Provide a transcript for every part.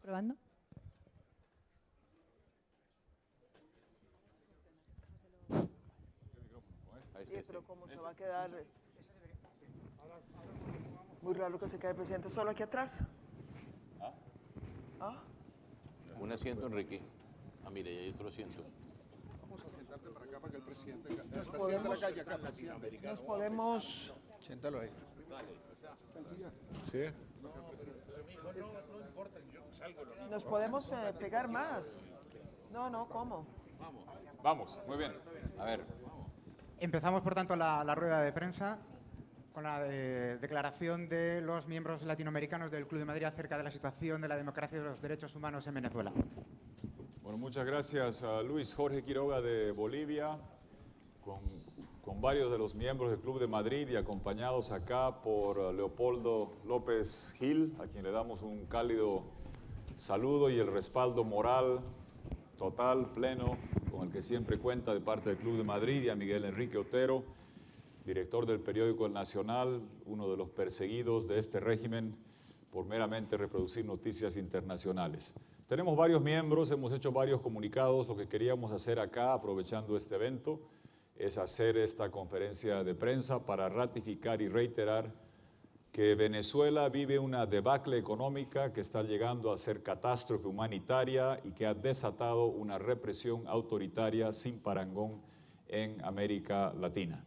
Probando. Sí, pero como se va a quedar muy raro que se quede el presidente solo aquí atrás. ¿Ah? Un asiento, Enrique. Ah, mire, ya hay otro asiento. Vamos a sentarte para acá para que el presidente de la calle acá, presidente. Nos podemos... Siéntalo ahí. Sí. Nos podemos pegar más. No, ¿cómo? Vamos, muy bien. A ver. Empezamos, por tanto, la rueda de prensa con la declaración de los miembros latinoamericanos del Club de Madrid acerca de la situación de la democracia y de los derechos humanos en Venezuela. Bueno, muchas gracias a Luis Jorge Quiroga de Bolivia, con varios de los miembros del Club de Madrid y acompañados acá por Leopoldo López Gil, a quien le damos un cálido saludo y el respaldo moral total, pleno, con el que siempre cuenta de parte del Club de Madrid, y a Miguel Enrique Otero, director del periódico El Nacional, uno de los perseguidos de este régimen por meramente reproducir noticias internacionales. Tenemos varios miembros, hemos hecho varios comunicados. Lo que queríamos hacer acá, aprovechando este evento, es hacer esta conferencia de prensa para ratificar y reiterar que Venezuela vive una debacle económica que está llegando a ser catástrofe humanitaria y que ha desatado una represión autoritaria sin parangón en América Latina.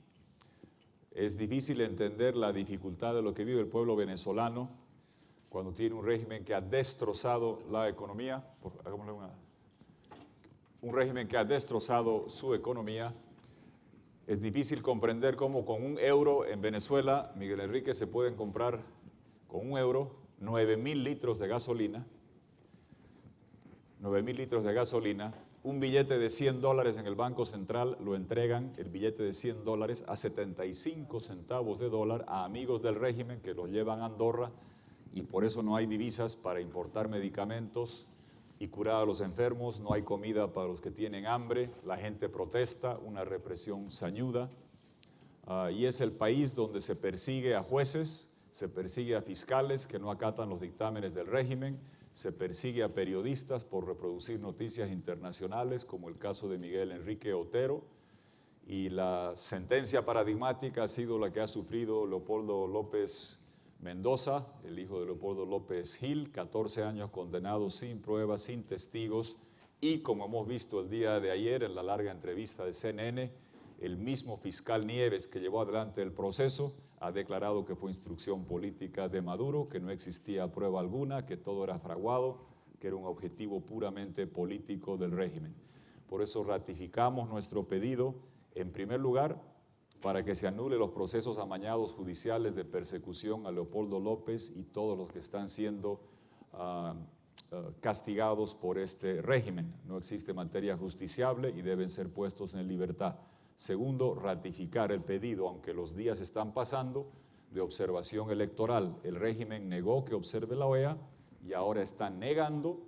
Es difícil entender la dificultad de lo que vive el pueblo venezolano cuando tiene un régimen que ha destrozado la economía, un régimen que ha destrozado su economía. Es difícil comprender cómo con €1 en Venezuela, Miguel Enrique, se pueden comprar con €1 9.000 litros de gasolina, 9.000 litros de gasolina. Un billete de $100 en el Banco Central lo entregan, el billete de $100, a 75 centavos de dólar a amigos del régimen que los llevan a Andorra, y por eso no hay divisas para importar medicamentos y curar a los enfermos, no hay comida para los que tienen hambre, la gente protesta, una represión sañuda, y es el país donde se persigue a jueces, se persigue a fiscales que no acatan los dictámenes del régimen, se persigue a periodistas por reproducir noticias internacionales, como el caso de Miguel Enrique Otero, y la sentencia paradigmática ha sido la que ha sufrido Leopoldo López Mendoza, el hijo de Leopoldo López Gil, 14 años condenado sin pruebas, sin testigos, y como hemos visto el día de ayer en la larga entrevista de CNN, el mismo fiscal Nieves que llevó adelante el proceso ha declarado que fue instrucción política de Maduro, que no existía prueba alguna, que todo era fraguado, que era un objetivo puramente político del régimen. Por eso ratificamos nuestro pedido, en primer lugar, para que se anule los procesos amañados judiciales de persecución a Leopoldo López y todos los que están siendo castigados por este régimen. No existe materia justiciable y deben ser puestos en libertad. Segundo, ratificar el pedido, aunque los días están pasando, de observación electoral. El régimen negó que observe la OEA y ahora está negando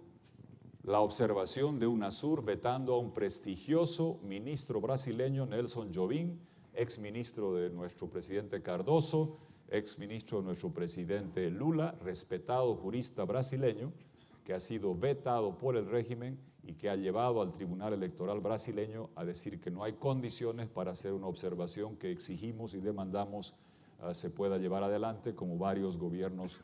la observación de UNASUR, vetando a un prestigioso ministro brasileño, Nelson Jobim, ex ministro de nuestro presidente Cardoso, ex ministro de nuestro presidente Lula, respetado jurista brasileño, que ha sido vetado por el régimen y que ha llevado al Tribunal Electoral brasileño a decir que no hay condiciones para hacer una observación que exigimos y demandamos se pueda llevar adelante, como varios gobiernos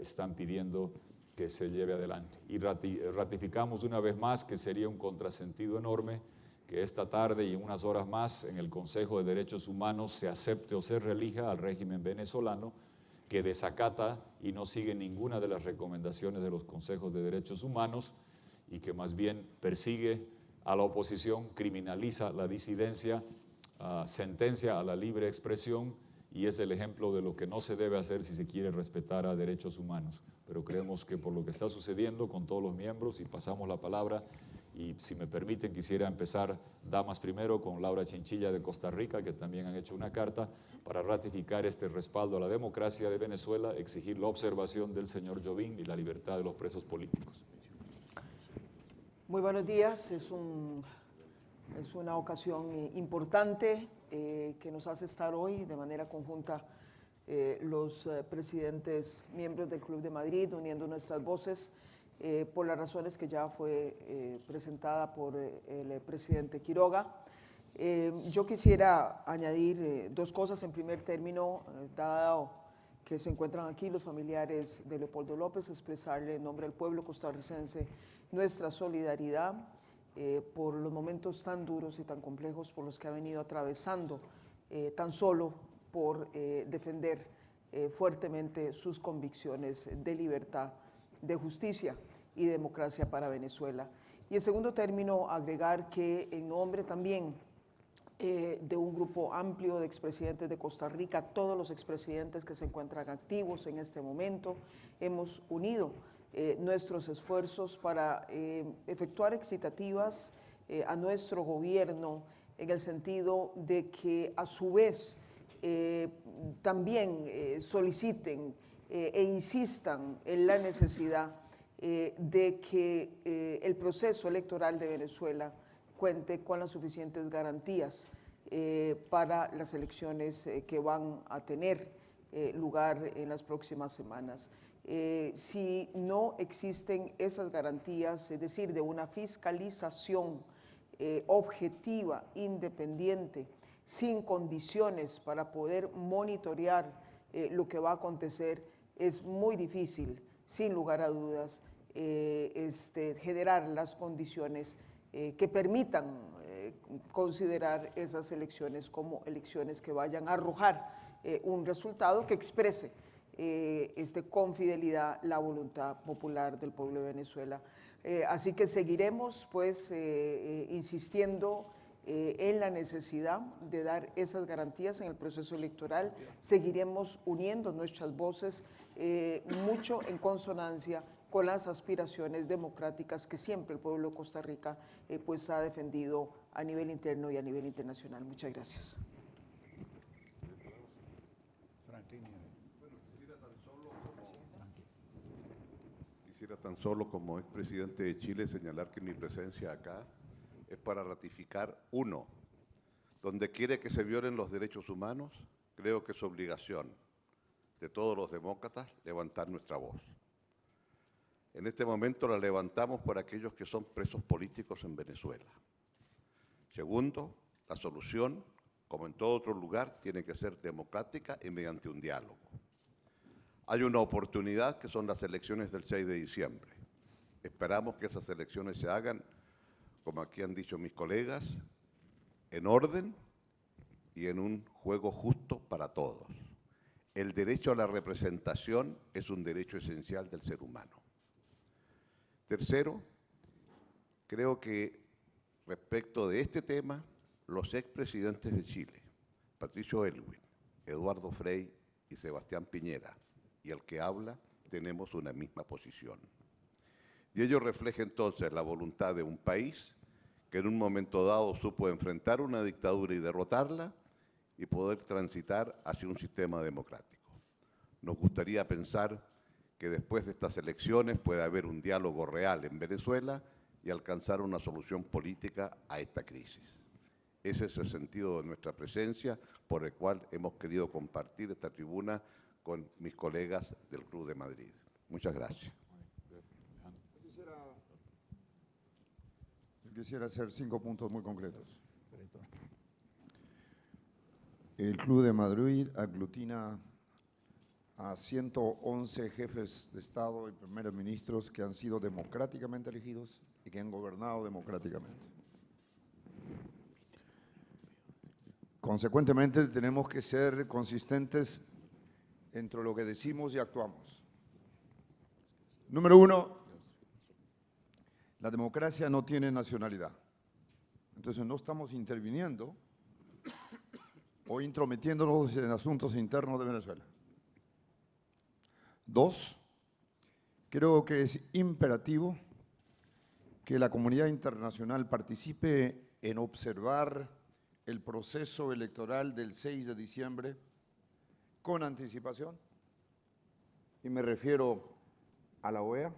están pidiendo que se lleve adelante. Y ratificamos una vez más que sería un contrasentido enorme que esta tarde y en unas horas más en el Consejo de Derechos Humanos se acepte o se reelija al régimen venezolano, que desacata y no sigue ninguna de las recomendaciones de los consejos de derechos humanos y que más bien persigue a la oposición, criminaliza la disidencia, sentencia a la libre expresión, y es el ejemplo de lo que no se debe hacer si se quiere respetar a derechos humanos. Pero creemos que por lo que está sucediendo con todos los miembros, y pasamos la palabra, y si me permiten quisiera empezar, damas primero, con Laura Chinchilla de Costa Rica, que también han hecho una carta para ratificar este respaldo a la democracia de Venezuela, exigir la observación del señor Jobim y la libertad de los presos políticos. Muy buenos días, es una ocasión importante que nos hace estar hoy de manera conjunta los presidentes, miembros del Club de Madrid, uniendo nuestras voces por las razones que ya fue presentada por el presidente Quiroga. Yo quisiera añadir dos cosas. En primer término, dado que se encuentran aquí los familiares de Leopoldo López, expresarle en nombre del pueblo costarricense nuestra solidaridad por los momentos tan duros y tan complejos por los que ha venido atravesando, tan solo por defender fuertemente sus convicciones de libertad, de justicia y democracia para Venezuela. Y en segundo término, agregar que en nombre también de un grupo amplio de expresidentes de Costa Rica, todos los expresidentes que se encuentran activos en este momento, hemos unido nuestros esfuerzos para efectuar excitativas a nuestro gobierno en el sentido de que a su vez también soliciten e insistan en la necesidad de que el proceso electoral de Venezuela cuente con las suficientes garantías para las elecciones que van a tener lugar en las próximas semanas. Si no existen esas garantías, es decir, de una fiscalización objetiva, independiente, sin condiciones para poder monitorear lo que va a acontecer, es muy difícil, sin lugar a dudas, generar las condiciones que permitan considerar esas elecciones como elecciones que vayan a arrojar un resultado que exprese con fidelidad la voluntad popular del pueblo de Venezuela. Así que seguiremos pues insistiendo en la necesidad de dar esas garantías en el proceso electoral, seguiremos uniendo nuestras voces mucho en consonancia con las aspiraciones democráticas que siempre el pueblo de Costa Rica pues ha defendido a nivel interno y a nivel internacional. Muchas gracias. Quisiera tan solo como expresidente de Chile señalar que mi presencia acá es para ratificar, uno, donde quiere que se violen los derechos humanos, creo que es obligación de todos los demócratas levantar nuestra voz. En este momento la levantamos por aquellos que son presos políticos en Venezuela. Segundo, la solución, como en todo otro lugar, tiene que ser democrática y mediante un diálogo. Hay una oportunidad que son las elecciones del 6 de diciembre. Esperamos que esas elecciones se hagan, como aquí han dicho mis colegas, en orden y en un juego justo para todos. El derecho a la representación es un derecho esencial del ser humano. Tercero, creo que respecto de este tema, los expresidentes de Chile, Patricio Aylwin, Eduardo Frei y Sebastián Piñera, y el que habla, tenemos una misma posición. Y ello refleja entonces la voluntad de un país que en un momento dado supo enfrentar una dictadura y derrotarla y poder transitar hacia un sistema democrático. Nos gustaría pensar que después de estas elecciones puede haber un diálogo real en Venezuela y alcanzar una solución política a esta crisis. Ese es el sentido de nuestra presencia, por el cual hemos querido compartir esta tribuna con mis colegas del Club de Madrid. Muchas gracias. Yo quisiera hacer 5 puntos muy concretos. El Club de Madrid aglutina a 111 jefes de Estado y primeros ministros que han sido democráticamente elegidos y que han gobernado democráticamente. Consecuentemente, tenemos que ser consistentes entre lo que decimos y actuamos. Número 1, la democracia no tiene nacionalidad. Entonces no estamos interviniendo o intrometiéndonos en asuntos internos de Venezuela. 2, creo que es imperativo que la comunidad internacional participe en observar el proceso electoral del 6 de diciembre con anticipación, y me refiero a la OEA,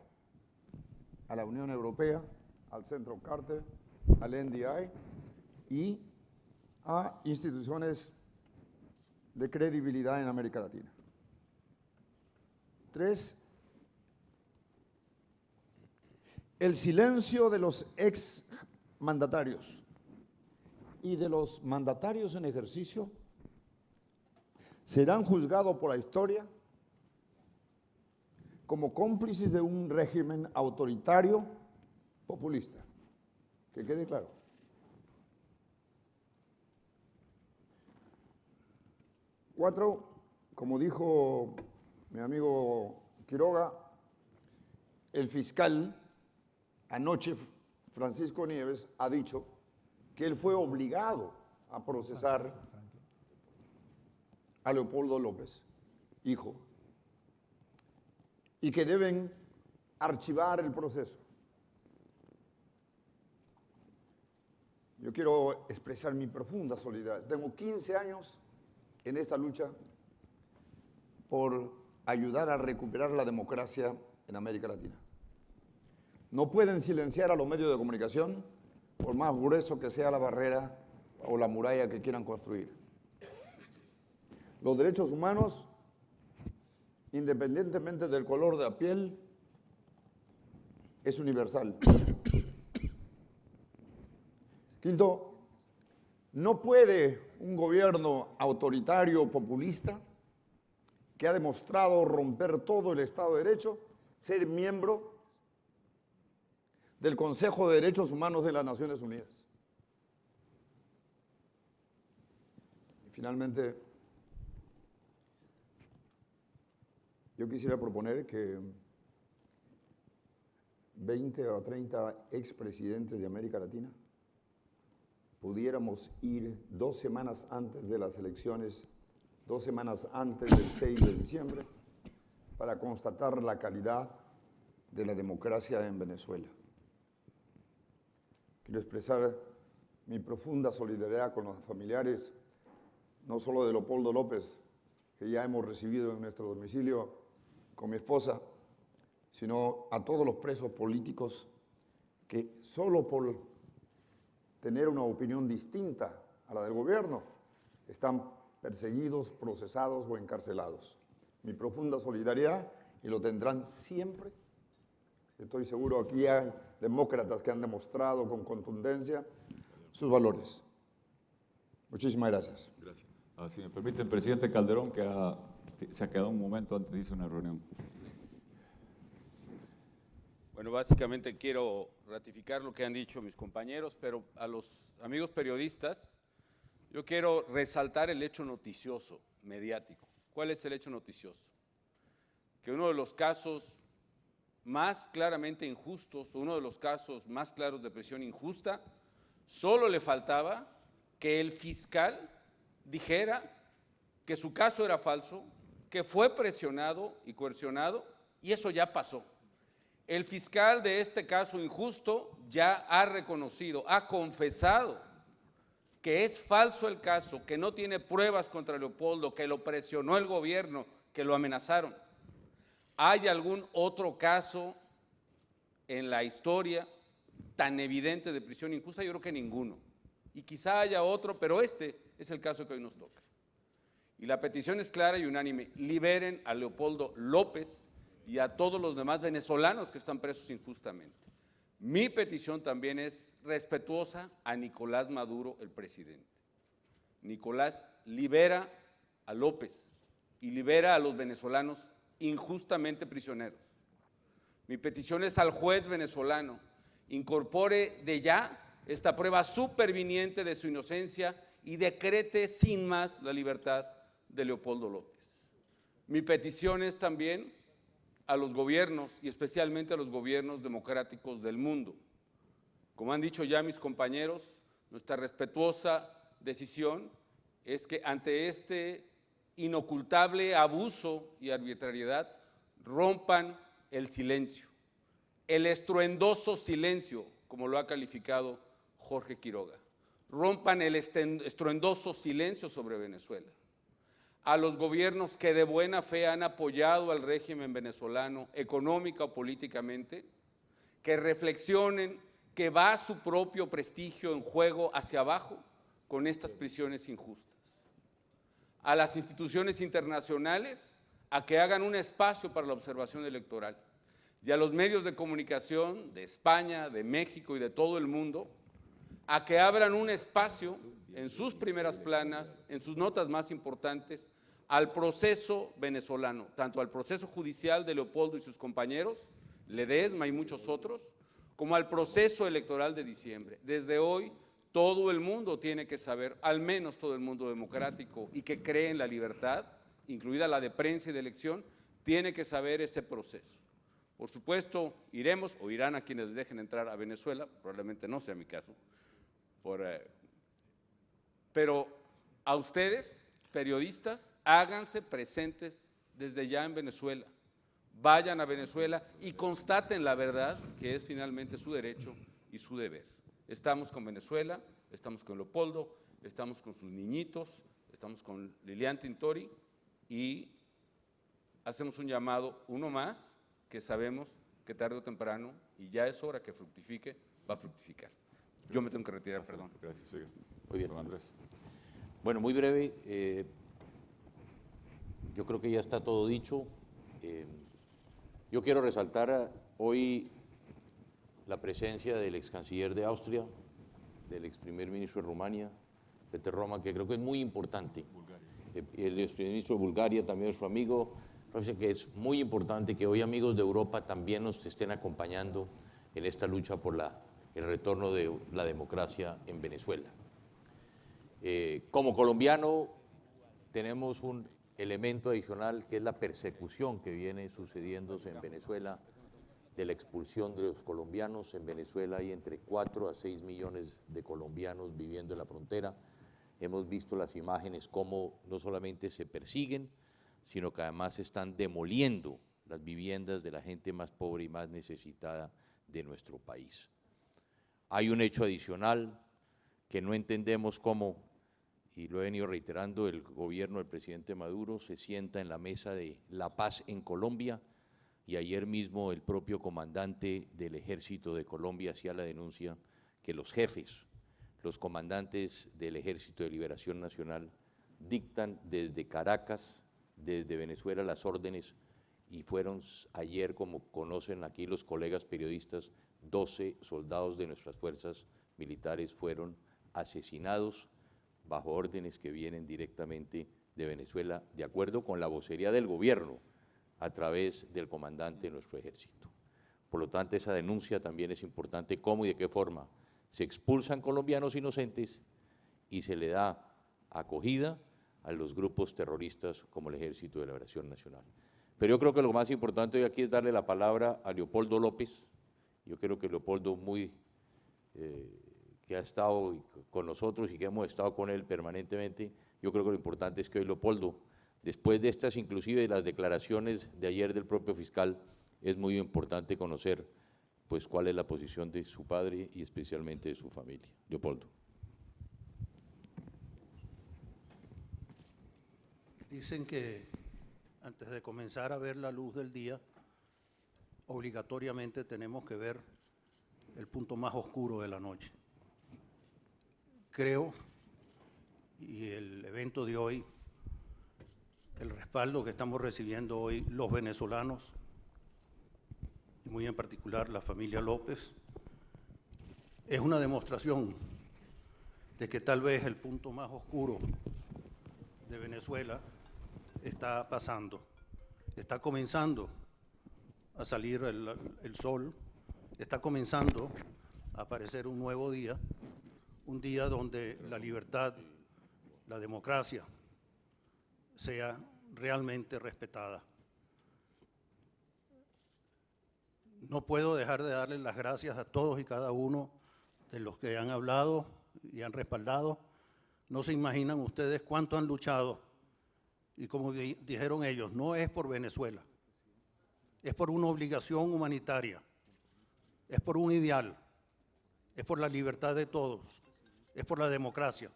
a la Unión Europea, al Centro Carter, al NDI y a instituciones de credibilidad en América Latina. 3, El silencio de los ex mandatarios y de los mandatarios en ejercicio serán juzgados por la historia como cómplices de un régimen autoritario populista. Que quede claro. Cuatro, como dijo mi amigo Quiroga, el fiscal anoche, Francisco Nieves, ha dicho que él fue obligado a procesar a Leopoldo López, hijo, y que deben archivar el proceso. Yo quiero expresar mi profunda solidaridad. Tengo 15 años en esta lucha por ayudar a recuperar la democracia en América Latina. No pueden silenciar a los medios de comunicación, por más grueso que sea la barrera o la muralla que quieran construir. Los derechos humanos, independientemente del color de la piel, es universal. Quinto, no puede un gobierno autoritario populista que ha demostrado romper todo el Estado de Derecho ser miembro del Consejo de Derechos Humanos de las Naciones Unidas. Y finalmente, yo quisiera proponer que 20 o 30 expresidentes de América Latina pudiéramos ir 2 semanas antes de las elecciones, 2 semanas antes del 6 de diciembre, para constatar la calidad de la democracia en Venezuela. Quiero expresar mi profunda solidaridad con los familiares, no solo de Leopoldo López, que ya hemos recibido en nuestro domicilio con mi esposa, sino a todos los presos políticos que solo por tener una opinión distinta a la del gobierno están perseguidos, procesados o encarcelados. Mi profunda solidaridad, y lo tendrán siempre. Estoy seguro aquí hay demócratas que han demostrado con contundencia sus valores. Muchísimas gracias. Gracias. Si me permite, el presidente Calderón, que se ha quedado un momento antes de irse a una reunión. Bueno, básicamente quiero ratificar lo que han dicho mis compañeros, pero a los amigos periodistas, yo quiero resaltar el hecho noticioso, mediático. ¿Cuál es el hecho noticioso? Que uno de los casos más claramente injustos, uno de los casos más claros de prisión injusta, solo le faltaba que el fiscal dijera que su caso era falso, que fue presionado y coercionado, y eso ya pasó. El fiscal de este caso injusto ya ha reconocido, ha confesado que es falso el caso, que no tiene pruebas contra Leopoldo, que lo presionó el gobierno, que lo amenazaron. ¿Hay algún otro caso en la historia tan evidente de prisión injusta? Yo creo que ninguno. Y quizá haya otro, pero este es el caso que hoy nos toca. Y la petición es clara y unánime: liberen a Leopoldo López y a todos los demás venezolanos que están presos injustamente. Mi petición también es respetuosa a Nicolás Maduro, el presidente. Nicolás, libera a López y libera a los venezolanos injustamente prisioneros. Mi petición es al juez venezolano: incorpore de ya esta prueba superviniente de su inocencia y decrete sin más la libertad de Leopoldo López. Mi petición es también a los gobiernos y especialmente a los gobiernos democráticos del mundo. Como han dicho ya mis compañeros, nuestra respetuosa decisión es que ante este inocultable abuso y arbitrariedad rompan el silencio, el estruendoso silencio, como lo ha calificado Jorge Quiroga. Rompan el estruendoso silencio sobre Venezuela. A los gobiernos que de buena fe han apoyado al régimen venezolano económica o políticamente, que reflexionen que va su propio prestigio en juego hacia abajo con estas prisiones injustas. A las instituciones internacionales a que hagan un espacio para la observación electoral. y a los medios de comunicación de España, de México y de todo el mundo a que abran un espacio en sus primeras planas, en sus notas más importantes, al proceso venezolano, tanto al proceso judicial de Leopoldo y sus compañeros, Ledesma y muchos otros, como al proceso electoral de diciembre. Desde hoy, todo el mundo tiene que saber, al menos todo el mundo democrático y que cree en la libertad, incluida la de prensa y de elección, tiene que saber ese proceso. Por supuesto, iremos o irán a quienes les dejen entrar a Venezuela, probablemente no sea mi caso, pero a ustedes, periodistas, háganse presentes desde ya en Venezuela. Vayan a Venezuela y constaten la verdad, que es finalmente su derecho y su deber. Estamos con Venezuela, estamos con Leopoldo, estamos con sus niñitos, estamos con Lilian Tintori y hacemos un llamado, uno más, que sabemos que tarde o temprano, y ya es hora que fructifique, va a fructificar. Yo me tengo que retirar, perdón. Gracias, sigue. Muy bien. Don Andrés. Bueno, muy breve. Yo creo que ya está todo dicho. Yo quiero resaltar hoy la presencia del ex canciller de Austria, del ex primer ministro de Rumania, Peter Roman, que creo que es muy importante. El ex primer ministro de Bulgaria también es su amigo. Parece que es muy importante que hoy amigos de Europa también nos estén acompañando en esta lucha por el retorno de la democracia en Venezuela. Como colombiano tenemos un elemento adicional que es la persecución que viene sucediéndose en Venezuela, de la expulsión de los colombianos. En Venezuela hay entre 4 a 6 millones de colombianos viviendo en la frontera. Hemos visto las imágenes cómo no solamente se persiguen, sino que además están demoliendo las viviendas de la gente más pobre y más necesitada de nuestro país. Hay un hecho adicional que no entendemos cómo, y lo he venido reiterando, el gobierno del presidente Maduro se sienta en la mesa de la paz en Colombia, y ayer mismo el propio comandante del Ejército de Colombia hacía la denuncia que los jefes, los comandantes del Ejército de Liberación Nacional, dictan desde Caracas, desde Venezuela, las órdenes, y fueron ayer, como conocen aquí los colegas periodistas, 12 soldados de nuestras fuerzas militares fueron asesinados bajo órdenes que vienen directamente de Venezuela, de acuerdo con la vocería del gobierno, a través del comandante de nuestro ejército. Por lo tanto, esa denuncia también es importante, cómo y de qué forma se expulsan colombianos inocentes y se le da acogida a los grupos terroristas como el Ejército de Liberación Nacional. Pero yo creo que lo más importante hoy aquí es darle la palabra a Leopoldo López. Yo creo que Leopoldo, que ha estado con nosotros y que hemos estado con él permanentemente, yo creo que lo importante es que hoy Leopoldo, después de estas inclusive de las declaraciones de ayer del propio fiscal, es muy importante conocer pues cuál es la posición de su padre y especialmente de su familia. Leopoldo. Dicen que antes de comenzar a ver la luz del día, obligatoriamente tenemos que ver el punto más oscuro de la noche. Creo, y el evento de hoy, el respaldo que estamos recibiendo hoy los venezolanos, y muy en particular la familia López, es una demostración de que tal vez el punto más oscuro de Venezuela está pasando, está comenzando a salir el sol, está comenzando a aparecer un nuevo día, un día donde la libertad, la democracia sea realmente respetada. No puedo dejar de darles las gracias a todos y cada uno de los que han hablado y han respaldado. No se imaginan ustedes cuánto han luchado, y como dijeron ellos, no es por Venezuela, es por una obligación humanitaria, es por un ideal, es por la libertad de todos, es por la democracia.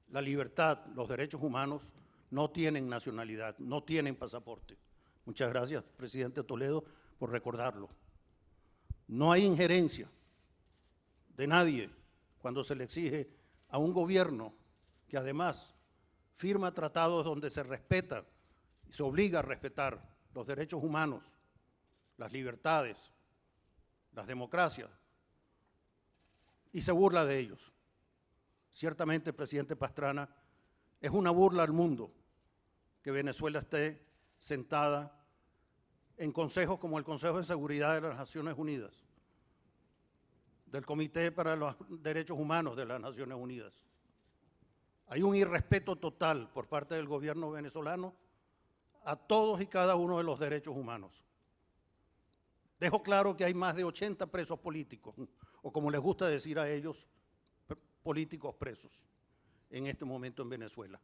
La libertad, los derechos humanos no tienen nacionalidad, no tienen pasaporte. Muchas gracias, presidente Toledo, por recordarlo. No hay injerencia de nadie cuando se le exige a un gobierno que además firma tratados donde se respeta y se obliga a respetar los derechos humanos, las libertades, las democracias, y se burla de ellos. Ciertamente, presidente Pastrana, es una burla al mundo que Venezuela esté sentada en consejos como el Consejo de Seguridad de las Naciones Unidas, del Comité para los Derechos Humanos de las Naciones Unidas. Hay un irrespeto total por parte del gobierno venezolano a todos y cada uno de los derechos humanos. Dejo claro que hay más de 80 presos políticos, o como les gusta decir a ellos, políticos presos en este momento en Venezuela.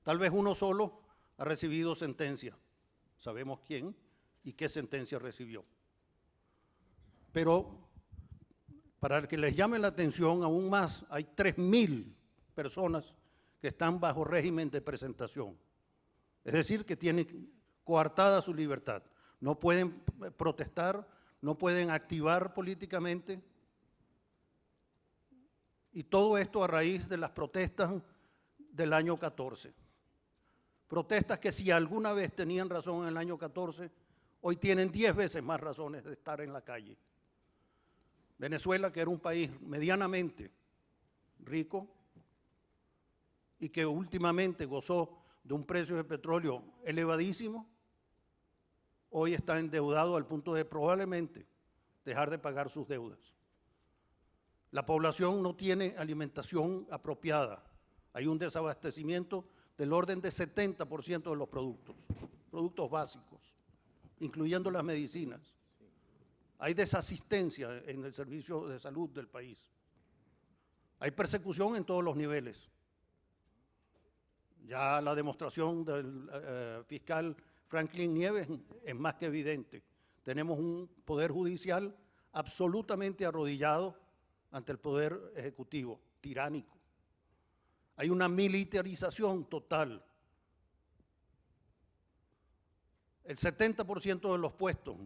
Tal vez uno solo ha recibido sentencia. Sabemos quién y qué sentencia recibió. Pero para que les llame la atención aún más, hay 3.000 personas que están bajo régimen de presentación. Es decir, que tienen coartada su libertad. No pueden protestar, no pueden activar políticamente. Y todo esto a raíz de las protestas del año 14. Protestas que si alguna vez tenían razón en el año 14, hoy tienen 10 veces más razones de estar en la calle. Venezuela, que era un país medianamente rico y que últimamente gozó de un precio de petróleo elevadísimo, hoy está endeudado al punto de probablemente dejar de pagar sus deudas. La población no tiene alimentación apropiada. Hay un desabastecimiento del orden de 70% de los productos básicos, incluyendo las medicinas. Hay desasistencia en el servicio de salud del país. Hay persecución en todos los niveles. Ya la demostración del fiscal Franklin Nieves es más que evidente. Tenemos un poder judicial absolutamente arrodillado ante el poder ejecutivo, tiránico. Hay una militarización total. El 70% de los puestos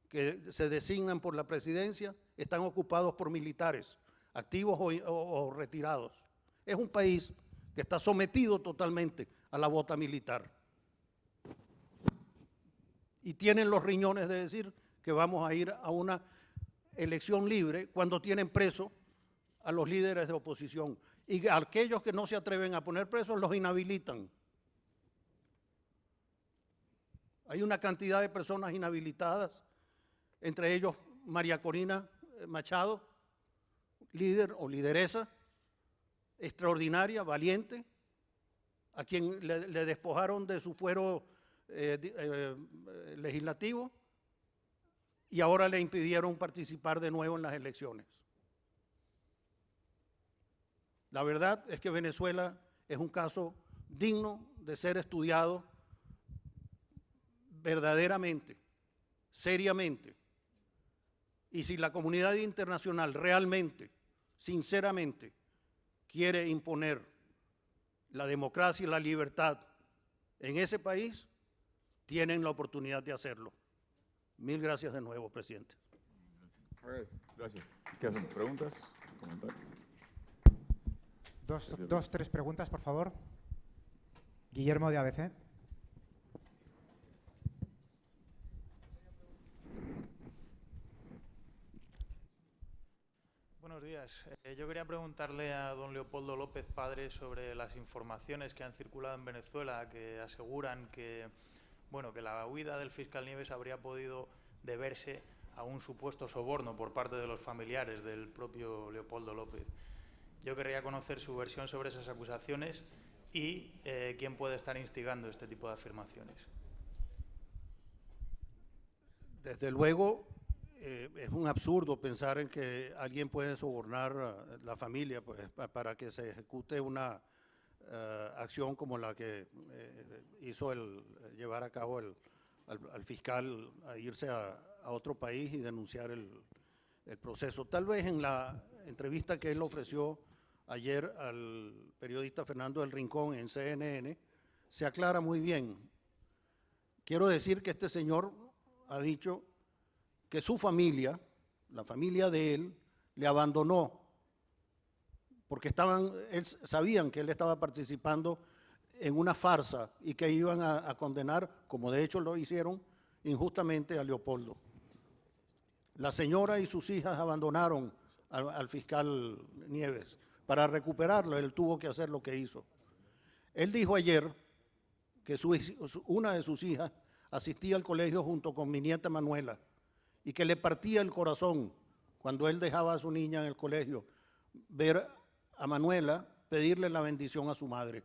que se designan por la presidencia están ocupados por militares, activos o retirados. Es un país que está sometido totalmente a la bota militar. Y tienen los riñones de decir que vamos a ir a una elección libre cuando tienen presos a los líderes de oposición. Y a aquellos que no se atreven a poner presos los inhabilitan. Hay una cantidad de personas inhabilitadas, entre ellos María Corina Machado, líder o lideresa, extraordinaria, valiente, a quien le despojaron de su fuero legislativo y ahora le impidieron participar de nuevo en las elecciones. La verdad es que Venezuela es un caso digno de ser estudiado verdaderamente, seriamente. Y si la comunidad internacional realmente, sinceramente, quiere imponer la democracia y la libertad en ese país, tienen la oportunidad de hacerlo. Mil gracias de nuevo, presidente. Gracias. ¿Qué hacen? ¿Preguntas? ¿Comentarios? Tres preguntas, por favor. Guillermo de ABC. Buenos días. Yo quería preguntarle a don Leopoldo López, padre, sobre las informaciones que han circulado en Venezuela que aseguran que, bueno, que la huida del fiscal Nieves habría podido deberse a un supuesto soborno por parte de los familiares del propio Leopoldo López. Yo querría conocer su versión sobre esas acusaciones y quién puede estar instigando este tipo de afirmaciones. Desde luego, es un absurdo pensar en que alguien puede sobornar a la familia pues, para que se ejecute una acción como la que hizo llevar a cabo al fiscal a irse a otro país y denunciar el proceso. Tal vez en la entrevista que él ofreció ayer al periodista Fernando del Rincón en CNN, se aclara muy bien. Quiero decir que este señor ha dicho que su familia, la familia de él, le abandonó, porque sabían que él estaba participando en una farsa y que iban a condenar, como de hecho lo hicieron, injustamente a Leopoldo. La señora y sus hijas abandonaron al fiscal Nieves. Para recuperarlo, él tuvo que hacer lo que hizo. Él dijo ayer que una de sus hijas asistía al colegio junto con mi nieta Manuela y que le partía el corazón cuando él dejaba a su niña en el colegio, ver a Manuela pedirle la bendición a su madre.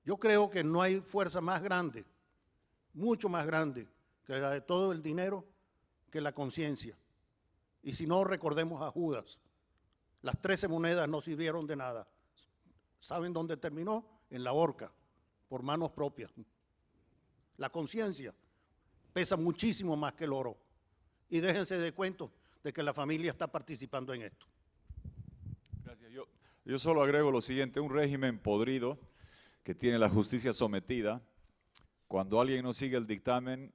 Yo creo que no hay fuerza más grande, mucho más grande que la de todo el dinero, que la conciencia. Y si no, recordemos a Judas. Las 13 monedas no sirvieron de nada. ¿Saben dónde terminó? En la horca, por manos propias. La conciencia pesa muchísimo más que el oro. Y déjense de cuentos de que la familia está participando en esto. Gracias. Yo solo agrego lo siguiente: un régimen podrido que tiene la justicia sometida. Cuando alguien no sigue el dictamen,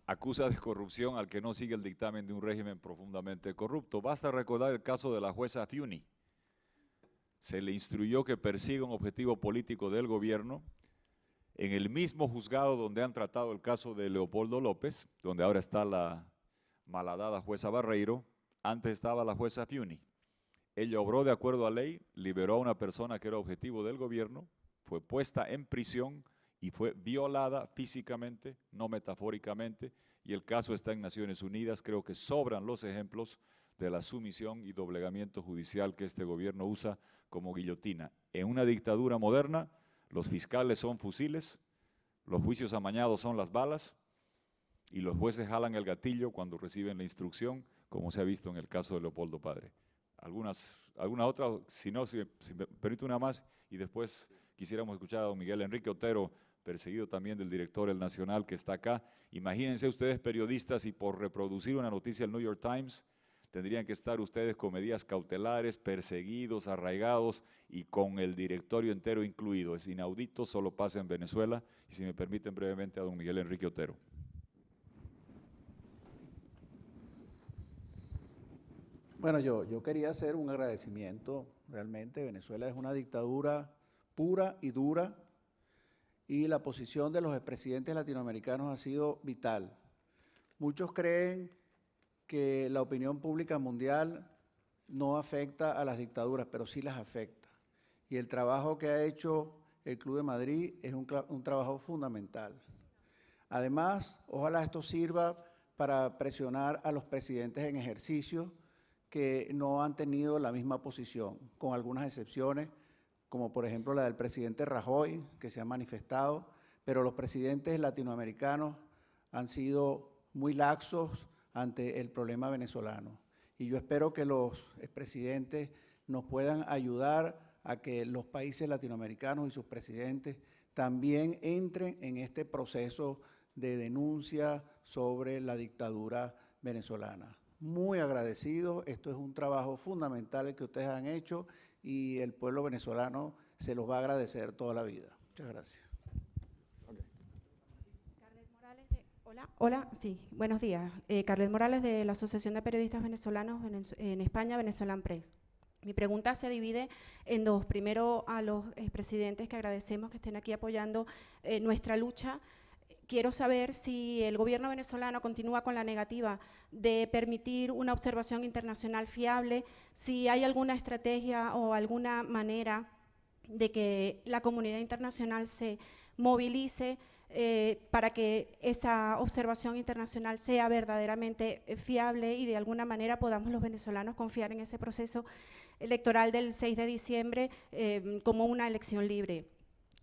acusa de corrupción al que no sigue el dictamen de un régimen profundamente corrupto. Basta recordar el caso de la jueza Fiuni. Se le instruyó que persiga un objetivo político del gobierno en el mismo juzgado donde han tratado el caso de Leopoldo López, donde ahora está la malhadada jueza Barreiro. Antes estaba la jueza Fiuni. Ella obró de acuerdo a ley, liberó a una persona que era objetivo del gobierno, fue puesta en prisión y fue violada físicamente, no metafóricamente, y el caso está en Naciones Unidas. Creo que sobran los ejemplos de la sumisión y doblegamiento judicial que este gobierno usa como guillotina. En una dictadura moderna, los fiscales son fusiles, los juicios amañados son las balas, y los jueces jalan el gatillo cuando reciben la instrucción, como se ha visto en el caso de Leopoldo Padre. ¿Alguna otra? Si no, si me permite una más, y después quisiéramos escuchar a don Miguel Enrique Otero, perseguido también del director El Nacional, que está acá. Imagínense ustedes, periodistas, y por reproducir una noticia del New York Times, tendrían que estar ustedes con medidas cautelares, perseguidos, arraigados y con el directorio entero incluido. Es inaudito, solo pasa en Venezuela. Y si me permiten brevemente a don Miguel Enrique Otero. Bueno, yo quería hacer un agradecimiento. Realmente Venezuela es una dictadura pura y dura, y la posición de los expresidentes latinoamericanos ha sido vital. Muchos creen que la opinión pública mundial no afecta a las dictaduras, pero sí las afecta. Y el trabajo que ha hecho el Club de Madrid es un trabajo fundamental. Además, ojalá esto sirva para presionar a los presidentes en ejercicio que no han tenido la misma posición, con algunas excepciones, como por ejemplo la del presidente Rajoy, que se ha manifestado, pero los presidentes latinoamericanos han sido muy laxos ante el problema venezolano. Y yo espero que los expresidentes nos puedan ayudar a que los países latinoamericanos y sus presidentes también entren en este proceso de denuncia sobre la dictadura venezolana. Muy agradecido, esto es un trabajo fundamental el que ustedes han hecho y el pueblo venezolano se los va a agradecer toda la vida. Muchas gracias. Hola, sí, buenos días. Carlet Morales, de la Asociación de Periodistas Venezolanos en España, Venezuelan Press. Mi pregunta se divide en dos. Primero, a los expresidentes, que agradecemos que estén aquí apoyando nuestra lucha. Quiero saber si el gobierno venezolano continúa con la negativa de permitir una observación internacional fiable, si hay alguna estrategia o alguna manera de que la comunidad internacional se movilice para que esa observación internacional sea verdaderamente fiable y de alguna manera podamos los venezolanos confiar en ese proceso electoral del 6 de diciembre como una elección libre.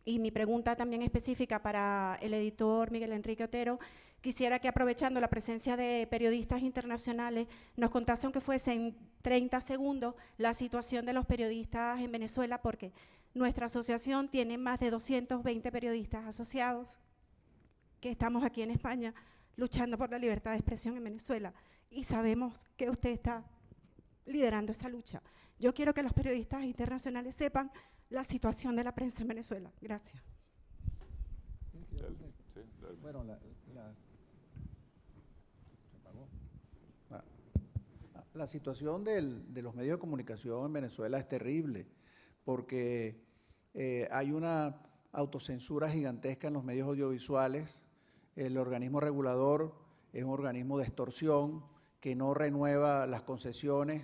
Y mi pregunta también específica para el editor Miguel Enrique Otero, quisiera que, aprovechando la presencia de periodistas internacionales, nos contase, aunque fuese en 30 segundos, la situación de los periodistas en Venezuela, porque nuestra asociación tiene más de 220 periodistas asociados que estamos aquí en España luchando por la libertad de expresión en Venezuela, y sabemos que usted está liderando esa lucha. Yo quiero que los periodistas internacionales sepan la situación de la prensa en Venezuela. Gracias. Bueno, la situación de los medios de comunicación en Venezuela es terrible, porque hay una autocensura gigantesca en los medios audiovisuales, el organismo regulador es un organismo de extorsión que no renueva las concesiones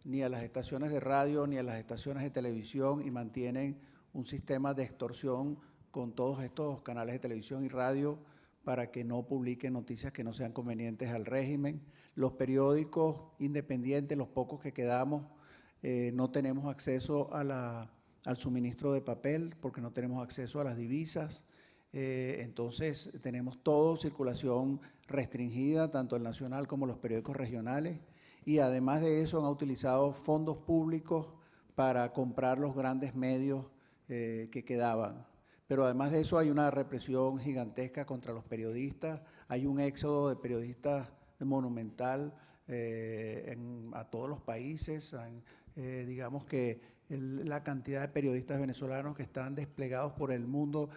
ni a las estaciones de radio ni a las estaciones de televisión y mantienen un sistema de extorsión con todos estos canales de televisión y radio para que no publiquen noticias que no sean convenientes al régimen. Los periódicos independientes, los pocos que quedamos, no tenemos acceso al suministro de papel porque no tenemos acceso a las divisas. Entonces tenemos todo circulación restringida, tanto el nacional como los periódicos regionales, y además de eso han utilizado fondos públicos para comprar los grandes medios que quedaban. Pero además de eso hay una represión gigantesca contra los periodistas, hay un éxodo de periodistas monumental a todos los países, digamos que la cantidad de periodistas venezolanos que están desplegados por el mundo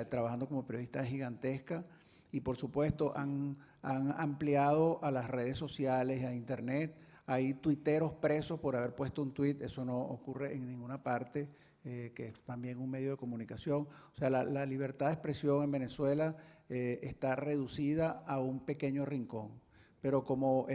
trabajando como periodistas es gigantesca, y por supuesto han ampliado a las redes sociales, a internet. Hay tuiteros presos por haber puesto un tuit, eso no ocurre en ninguna parte, que es también un medio de comunicación. O sea, la libertad de expresión en Venezuela está reducida a un pequeño rincón. Pero como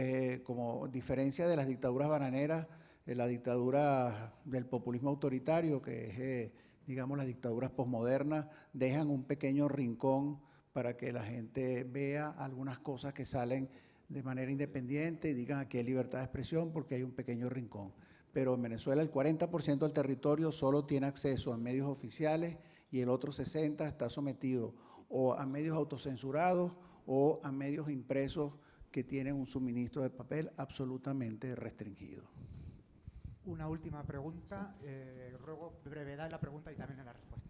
diferencia de las dictaduras bananeras, la dictadura del populismo autoritario, que es, digamos, las dictaduras posmodernas, dejan un pequeño rincón para que la gente vea algunas cosas que salen de manera independiente y digan aquí hay libertad de expresión porque hay un pequeño rincón. Pero en Venezuela el 40% del territorio solo tiene acceso a medios oficiales y el otro 60% está sometido o a medios autocensurados o a medios impresos que tienen un suministro de papel absolutamente restringido. Una última pregunta. Ruego brevedad en la pregunta y también en la respuesta.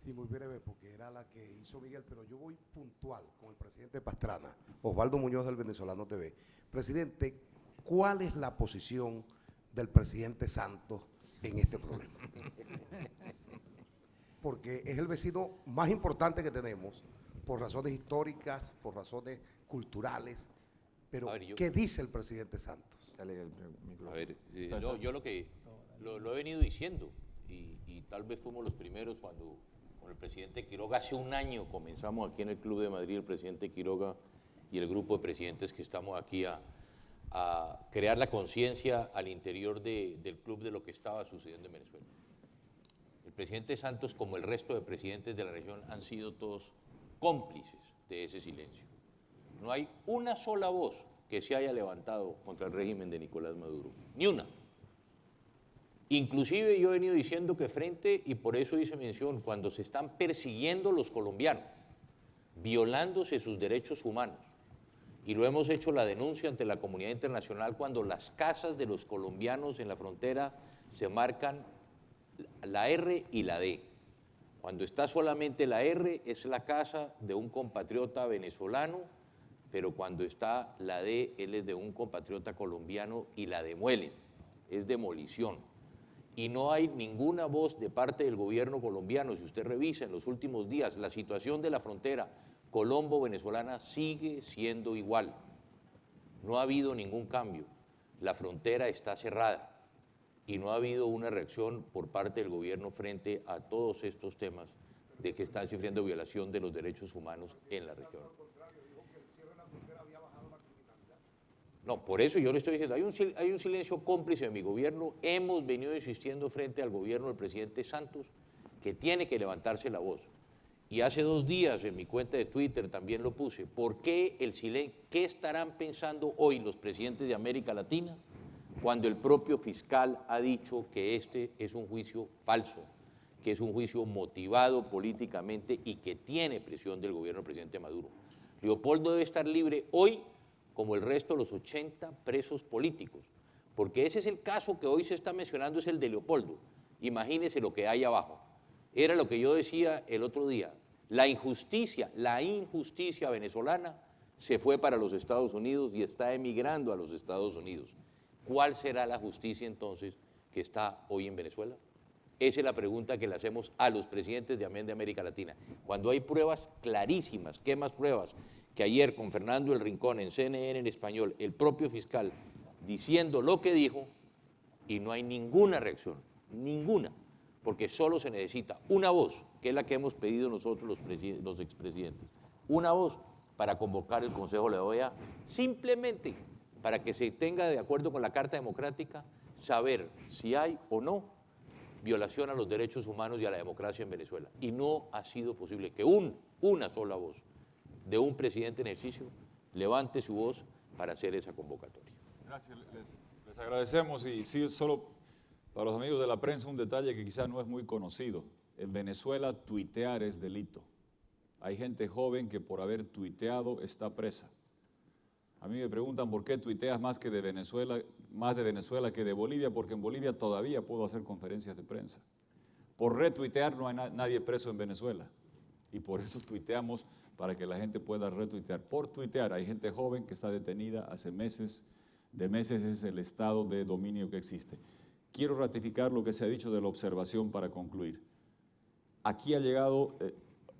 Sí, muy breve, porque era la que hizo Miguel, pero yo voy puntual con el presidente Pastrana, Osvaldo Muñoz del Venezolano TV. Presidente, ¿cuál es la posición del presidente Santos en este problema? Porque es el vecino más importante que tenemos, por razones históricas, por razones culturales, pero ¿qué dice el presidente Santos? A ver, yo lo he venido diciendo, y tal vez fuimos los primeros cuando con el presidente Quiroga, hace un año comenzamos aquí en el Club de Madrid, el presidente Quiroga y el grupo de presidentes que estamos aquí a crear la conciencia al interior del club de lo que estaba sucediendo en Venezuela. El presidente Santos, como el resto de presidentes de la región, han sido todos cómplices de ese silencio. No hay una sola voz que se haya levantado contra el régimen de Nicolás Maduro, ni una. Inclusive yo he venido diciendo que frente, y por eso hice mención, cuando se están persiguiendo los colombianos, violándose sus derechos humanos, y lo hemos hecho la denuncia ante la comunidad internacional cuando las casas de los colombianos en la frontera se marcan la R y la D. Cuando está solamente la R es la casa de un compatriota venezolano, pero cuando está la D, él es de un compatriota colombiano y la demuelen, es demolición. Y no hay ninguna voz de parte del gobierno colombiano. Si usted revisa en los últimos días, la situación de la frontera colombo-venezolana sigue siendo igual. No ha habido ningún cambio. La frontera está cerrada y no ha habido una reacción por parte del gobierno frente a todos estos temas de que están sufriendo violación de los derechos humanos en la región. No, por eso yo le estoy diciendo, hay un silencio cómplice de mi gobierno. Hemos venido insistiendo frente al gobierno del presidente Santos que tiene que levantarse la voz. Y hace 2 días en mi cuenta de Twitter también lo puse. ¿Por qué el silencio? ¿Qué estarán pensando hoy los presidentes de América Latina cuando el propio fiscal ha dicho que este es un juicio falso, que es un juicio motivado políticamente y que tiene presión del gobierno del presidente Maduro? Leopoldo debe estar libre hoy como el resto de los 80 presos políticos, porque ese es el caso que hoy se está mencionando, es el de Leopoldo. Imagínense lo que hay abajo. Era lo que yo decía el otro día, la injusticia venezolana se fue para los Estados Unidos y está emigrando a los Estados Unidos. ¿Cuál será la justicia entonces que está hoy en Venezuela? Esa es la pregunta que le hacemos a los presidentes de América Latina. Cuando hay pruebas clarísimas, ¿qué más pruebas? Que ayer con Fernando El Rincón en CNN en español, el propio fiscal diciendo lo que dijo y no hay ninguna reacción, ninguna, porque solo se necesita una voz que es la que hemos pedido nosotros los expresidentes. Una voz para convocar el Consejo de la OEA, simplemente para que se tenga, de acuerdo con la Carta Democrática, saber si hay o no violación a los derechos humanos y a la democracia en Venezuela. Y no ha sido posible que una sola voz de un presidente en ejercicio levante su voz para hacer esa convocatoria. Gracias, les agradecemos. Y sí, solo para los amigos de la prensa, un detalle que quizás no es muy conocido. En Venezuela, tuitear es delito. Hay gente joven que por haber tuiteado está presa. A mí me preguntan por qué tuiteas más de Venezuela que de Bolivia, porque en Bolivia todavía puedo hacer conferencias de prensa. Por retuitear no hay nadie preso en Venezuela. Y por eso tuiteamos, para que la gente pueda retuitear. Por tuitear hay gente joven que está detenida hace meses, es el estado de dominio que existe. Quiero ratificar lo que se ha dicho de la observación para concluir. Aquí ha llegado,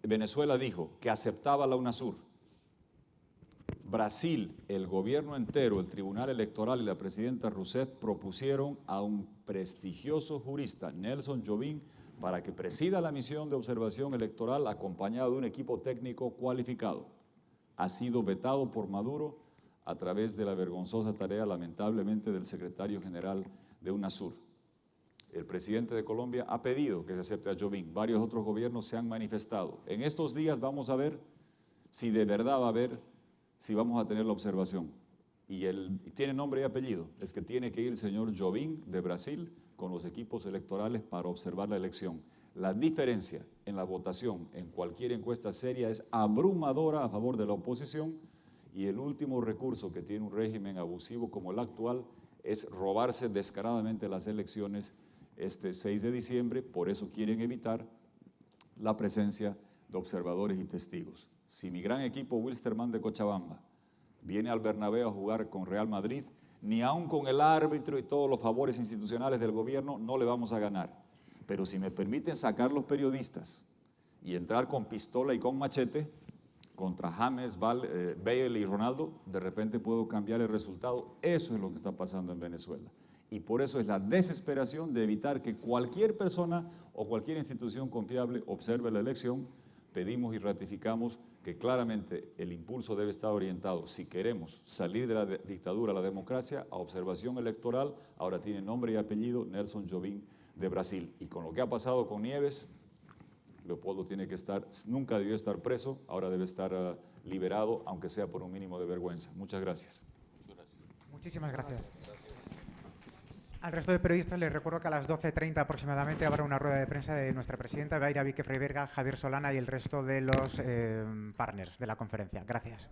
Venezuela dijo que aceptaba la UNASUR. Brasil, el gobierno entero, el Tribunal Electoral y la presidenta Rousseff propusieron a un prestigioso jurista, Nelson Jobim, para que presida la misión de observación electoral acompañado de un equipo técnico cualificado. Ha sido vetado por Maduro a través de la vergonzosa tarea, lamentablemente, del secretario general de UNASUR. El presidente de Colombia ha pedido que se acepte a Jobim. Varios otros gobiernos se han manifestado. En estos días vamos a ver si de verdad va a haber, si vamos a tener la observación. Y tiene nombre y apellido. Es que tiene que ir el señor Jobim de Brasil con los equipos electorales para observar la elección. La diferencia en la votación en cualquier encuesta seria es abrumadora a favor de la oposición, y el último recurso que tiene un régimen abusivo como el actual es robarse descaradamente las elecciones este 6 de diciembre. Por eso quieren evitar la presencia de observadores y testigos. Si mi gran equipo Wilstermann de Cochabamba viene al Bernabéu a jugar con Real Madrid, ni aun con el árbitro y todos los favores institucionales del gobierno no le vamos a ganar. Pero si me permiten sacar los periodistas y entrar con pistola y con machete contra James, Bale y Ronaldo, de repente puedo cambiar el resultado. Eso es lo que está pasando en Venezuela. Y por eso es la desesperación de evitar que cualquier persona o cualquier institución confiable observe la elección. Pedimos y ratificamos que claramente el impulso debe estar orientado, si queremos salir de la dictadura a la democracia, a observación electoral. Ahora tiene nombre y apellido, Nelson Jobim de Brasil. Y con lo que ha pasado con Nieves, Leopoldo tiene que estar, nunca debió estar preso, ahora debe estar liberado, aunque sea por un mínimo de vergüenza. Muchas gracias. Muchísimas gracias. Al resto de periodistas les recuerdo que a las 12:30 aproximadamente habrá una rueda de prensa de nuestra presidenta, Beira Vique Freiberga, Javier Solana y el resto de los partners de la conferencia. Gracias.